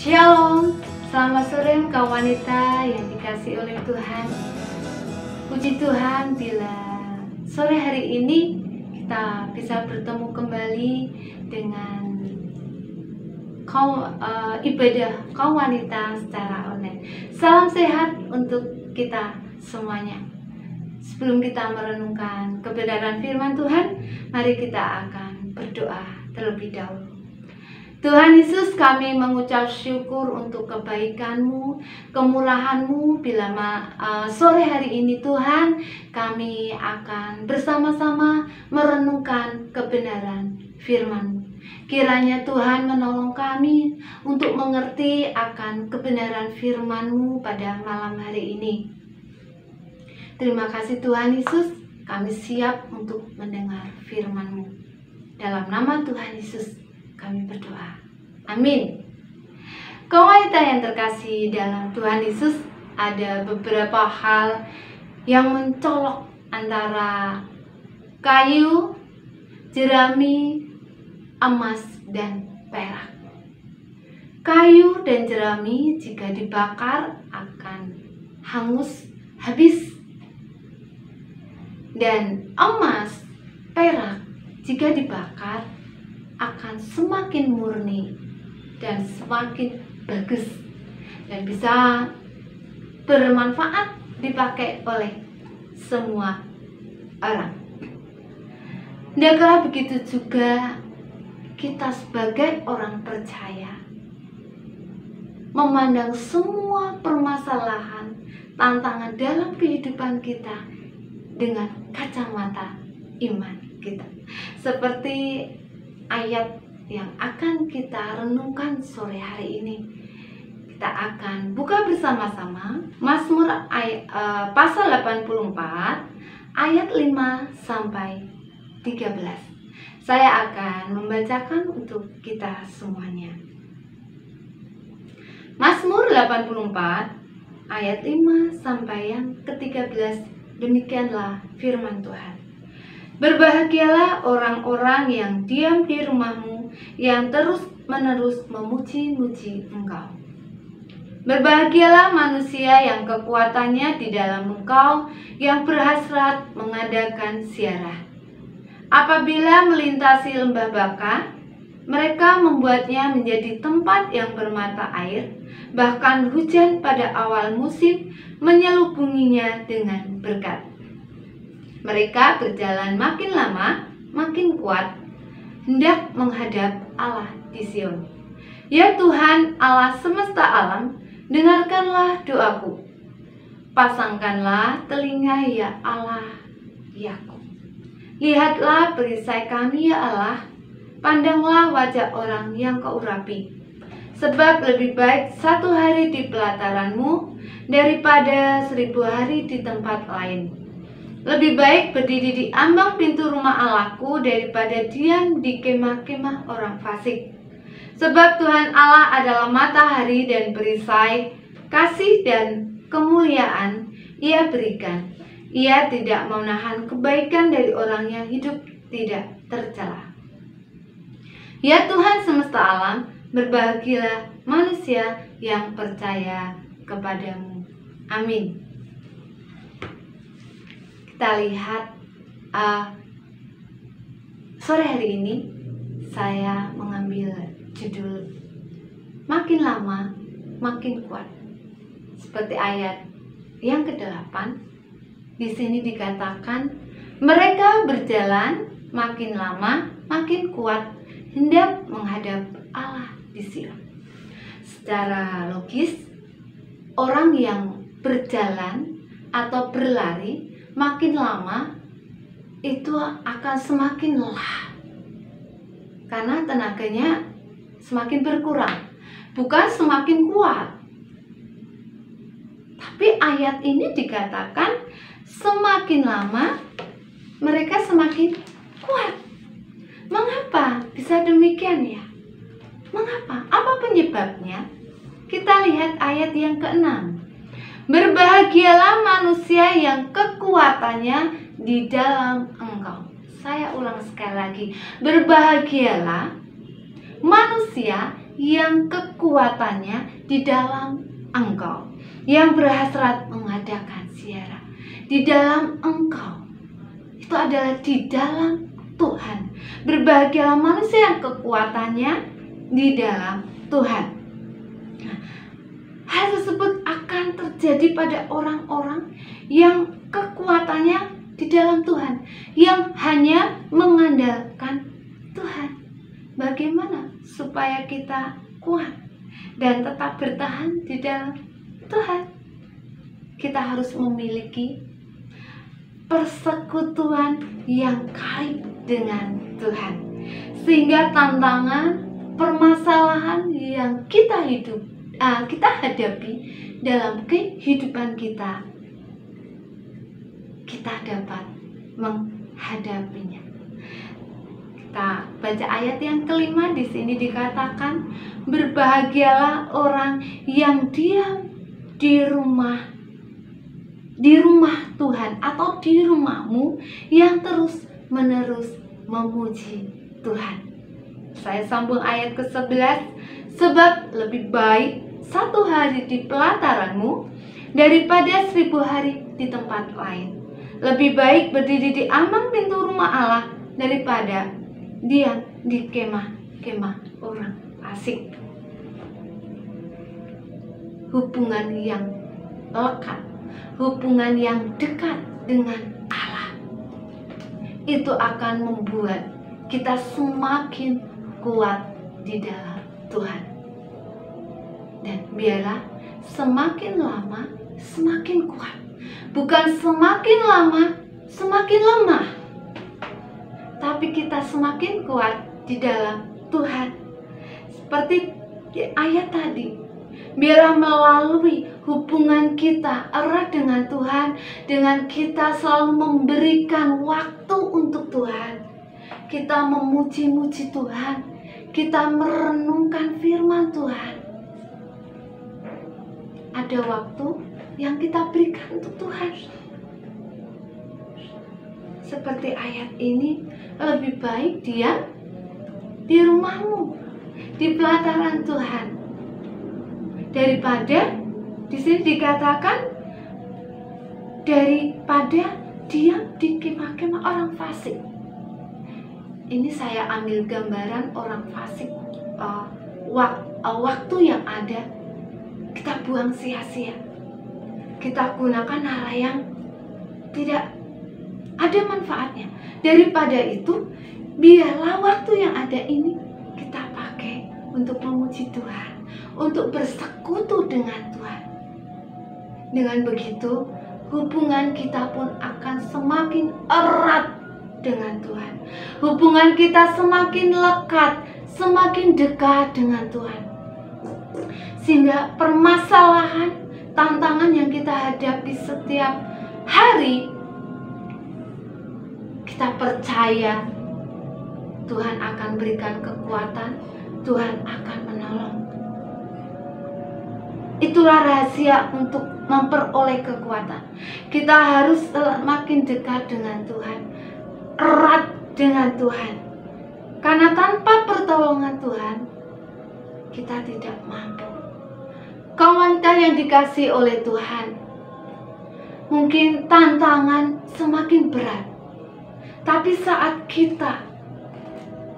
Shalom, selamat sore kaum wanita yang dikasihi oleh Tuhan. Puji Tuhan bila sore hari ini kita bisa bertemu kembali dengan ibadah kaum wanita secara online. Salam sehat untuk kita semuanya. Sebelum kita merenungkan kebenaran firman Tuhan, mari kita akan berdoa terlebih dahulu. Tuhan Yesus, kami mengucap syukur untuk kebaikan-Mu, kemurahan-Mu. Bila sore hari ini Tuhan, kami akan bersama-sama merenungkan kebenaran firman-Mu. Kiranya Tuhan menolong kami untuk mengerti akan kebenaran firman-Mu pada malam hari ini. Terima kasih Tuhan Yesus, kami siap untuk mendengar firman-Mu. Dalam nama Tuhan Yesus kami berdoa. Amin. Kaum wanita yang terkasih dalam Tuhan Yesus, ada beberapa hal yang mencolok antara kayu, jerami, emas, dan perak. Kayu dan jerami jika dibakar akan hangus habis. Dan emas, perak jika dibakar akan semakin murni dan semakin bagus dan bisa bermanfaat dipakai oleh semua orang. Hendaklah begitu juga kita sebagai orang percaya memandang semua permasalahan, tantangan dalam kehidupan kita dengan kacamata iman kita. Seperti ayat yang akan kita renungkan sore hari ini, kita akan buka bersama-sama Mazmur pasal 84 ayat 5 sampai 13. Saya akan membacakan untuk kita semuanya. Mazmur 84 ayat 5 sampai yang ke-13. Demikianlah firman Tuhan. Berbahagialah orang-orang yang diam di rumah-Mu, yang terus-menerus memuji-muji Engkau. Berbahagialah manusia yang kekuatannya di dalam Engkau, yang berhasrat mengadakan ziarah. Apabila melintasi lembah Baka, mereka membuatnya menjadi tempat yang bermata air, bahkan hujan pada awal musim menyelubunginya dengan berkat. Mereka berjalan makin lama, makin kuat, hendak menghadap Allah di Sion. Ya Tuhan Allah semesta alam, dengarkanlah doaku. Pasangkanlah telinga ya Allah Yakub. Lihatlah perisai kami ya Allah, pandanglah wajah orang yang Kau urapi. Sebab lebih baik 1 hari di pelataran-Mu daripada 1000 hari di tempat lain. Lebih baik berdiri di ambang pintu rumah Allahku daripada diam di kemah-kemah orang fasik. Sebab Tuhan Allah adalah matahari dan perisai, kasih dan kemuliaan Ia berikan. Ia tidak menahan kebaikan dari orang yang hidup tidak tercela. Ya Tuhan semesta alam, berbahagialah manusia yang percaya kepadamu. Amin. Kita lihat sore hari ini saya mengambil judul makin lama makin kuat. Seperti ayat yang ke-8, di sini dikatakan mereka berjalan makin lama makin kuat, hendak menghadap Allah di Sion. Secara logis, orang yang berjalan atau berlari makin lama itu akan semakin lelah karena tenaganya semakin berkurang, bukan semakin kuat. Tapi ayat ini dikatakan semakin lama mereka semakin kuat. Mengapa bisa demikian ya? Mengapa? Apa penyebabnya? Kita lihat ayat yang ke-6. Berbahagialah manusia yang kekuatannya di dalam Engkau. Saya ulang sekali lagi. Berbahagialah manusia yang kekuatannya di dalam Engkau, yang berhasrat mengadakan ziarah di dalam Engkau. Itu adalah di dalam Tuhan. Berbahagialah manusia yang kekuatannya di dalam Tuhan. Nah, hal tersebut akan terjadi pada orang-orang yang kekuatannya di dalam Tuhan, yang hanya mengandalkan Tuhan. Bagaimana supaya kita kuat dan tetap bertahan di dalam Tuhan? Kita harus memiliki persekutuan yang kait dengan Tuhan, sehingga tantangan, permasalahan yang kita hadapi dalam kehidupan kita dapat menghadapinya. Kita baca ayat yang kelima. Di sini dikatakan, berbahagialah orang yang diam di rumah Tuhan, atau di rumahmu, yang terus menerus memuji Tuhan. Saya sambung ayat ke-11. Sebab lebih baik 1 hari di pelataranmu daripada 1000 hari di tempat lain. Lebih baik berdiri di ambang pintu rumah Allah daripada diam di kemah-kemah orang fasik. Hubungan yang lekat, hubungan yang dekat dengan Allah, itu akan membuat kita semakin kuat di dalam Tuhan. Dan biarlah semakin lama semakin kuat, bukan semakin lama semakin lemah, tapi kita semakin kuat di dalam Tuhan. Seperti di ayat tadi, biarlah melalui hubungan kita erat dengan Tuhan, dengan kita selalu memberikan waktu untuk Tuhan, kita memuji-muji Tuhan, kita merenungkan firman Tuhan, ada waktu yang kita berikan untuk Tuhan. Seperti ayat ini, lebih baik dia di rumahmu, di pelataran Tuhan, daripada, di sini dikatakan, daripada diam di kemah-kemah orang fasik. Ini saya ambil gambaran orang fasik. Waktu yang ada kita buang sia-sia, kita gunakan hal yang tidak ada manfaatnya. Daripada itu, biarlah waktu yang ada ini kita pakai untuk memuji Tuhan, untuk bersekutu dengan Tuhan. Dengan begitu, hubungan kita pun akan semakin erat dengan Tuhan. Hubungan kita semakin lekat, semakin dekat dengan Tuhan. Sehingga permasalahan, tantangan yang kita hadapi setiap hari, kita percaya Tuhan akan berikan kekuatan, Tuhan akan menolong. Itulah rahasia untuk memperoleh kekuatan. Kita harus semakin dekat dengan Tuhan, erat dengan Tuhan. Karena tanpa pertolongan Tuhan, kita tidak mampu. Kawankah yang dikasihi oleh Tuhan, mungkin tantangan semakin berat, tapi saat kita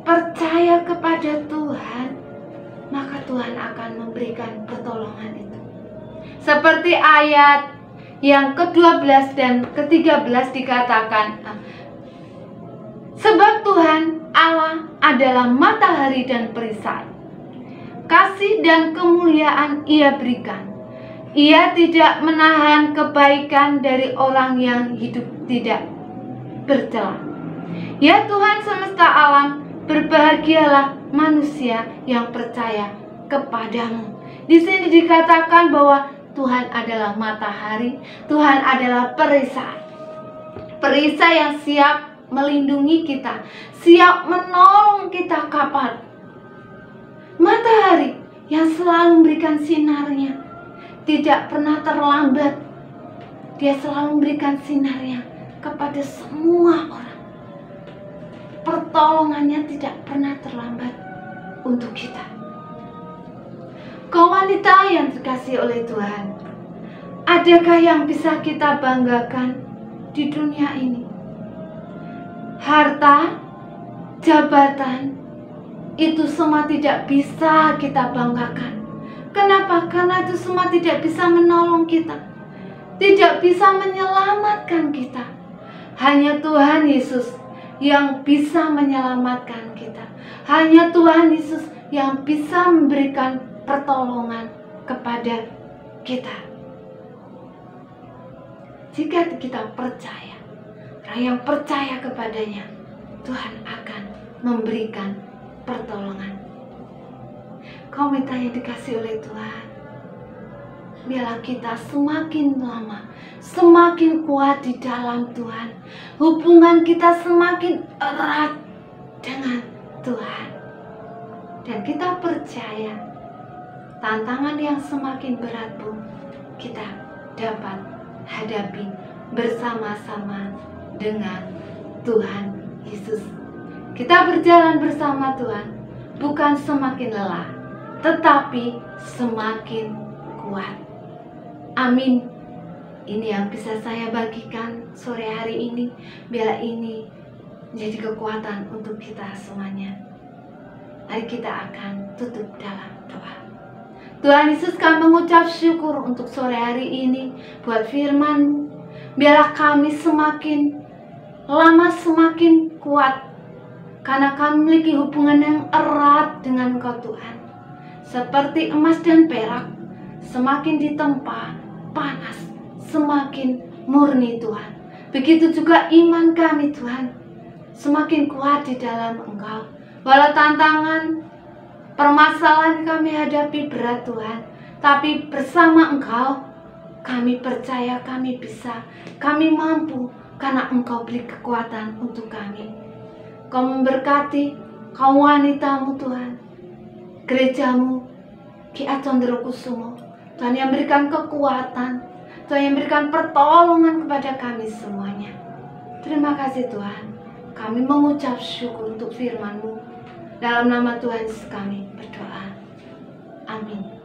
percaya kepada Tuhan, maka Tuhan akan memberikan pertolongan itu. Seperti ayat yang ke-12 dan ke-13 dikatakan, sebab Tuhan Allah adalah matahari dan perisai. Kasih dan kemuliaan Ia berikan. Ia tidak menahan kebaikan dari orang yang hidup tidak bercela. Ya Tuhan semesta alam, berbahagialah manusia yang percaya kepadamu. Di sini dikatakan bahwa Tuhan adalah matahari, Tuhan adalah perisai. Perisai yang siap melindungi kita, siap menolong kita kapan. Matahari yang selalu memberikan sinarnya, tidak pernah terlambat. Dia selalu memberikan sinarnya kepada semua orang. Pertolongannya tidak pernah terlambat untuk kita. Engkau wanita yang dikasihi oleh Tuhan, adakah yang bisa kita banggakan di dunia ini? Harta, jabatan, itu semua tidak bisa kita banggakan. Kenapa? Karena itu semua tidak bisa menolong kita, tidak bisa menyelamatkan kita. Hanya Tuhan Yesus yang bisa menyelamatkan kita. Hanya Tuhan Yesus yang bisa memberikan pertolongan kepada kita. Jika kita percaya, orang yang percaya kepadanya, Tuhan akan memberikan pertolongan. Kau minta yang dikasih oleh Tuhan, biarlah kita semakin lama, semakin kuat di dalam Tuhan. Hubungan kita semakin erat dengan Tuhan. Dan kita percaya, tantangan yang semakin berat pun kita dapat hadapi bersama-sama dengan Tuhan Yesus. Kita berjalan bersama Tuhan, bukan semakin lelah, tetapi semakin kuat. Amin. Ini yang bisa saya bagikan sore hari ini. Biarlah ini menjadi kekuatan untuk kita semuanya. Mari kita akan tutup dalam doa. Tuhan Yesus, kami mengucap syukur untuk sore hari ini buat firman-Mu. Biarlah kami semakin lama semakin kuat, karena kami memiliki hubungan yang erat dengan Engkau Tuhan. Seperti emas dan perak, semakin ditempa panas, semakin murni Tuhan. Begitu juga iman kami Tuhan, semakin kuat di dalam Engkau. Walau tantangan, permasalahan kami hadapi berat Tuhan, tapi bersama Engkau, kami percaya kami bisa, kami mampu, karena Engkau beri kekuatan untuk kami. Kau memberkati kaum wanita-Mu Tuhan, gereja-Mu, Ki Acondrokusumo, Tuhan yang berikan kekuatan, Tuhan yang berikan pertolongan kepada kami semuanya. Terima kasih Tuhan, kami mengucap syukur untuk firman-Mu. Dalam nama Tuhan Yesus kami berdoa. Amin.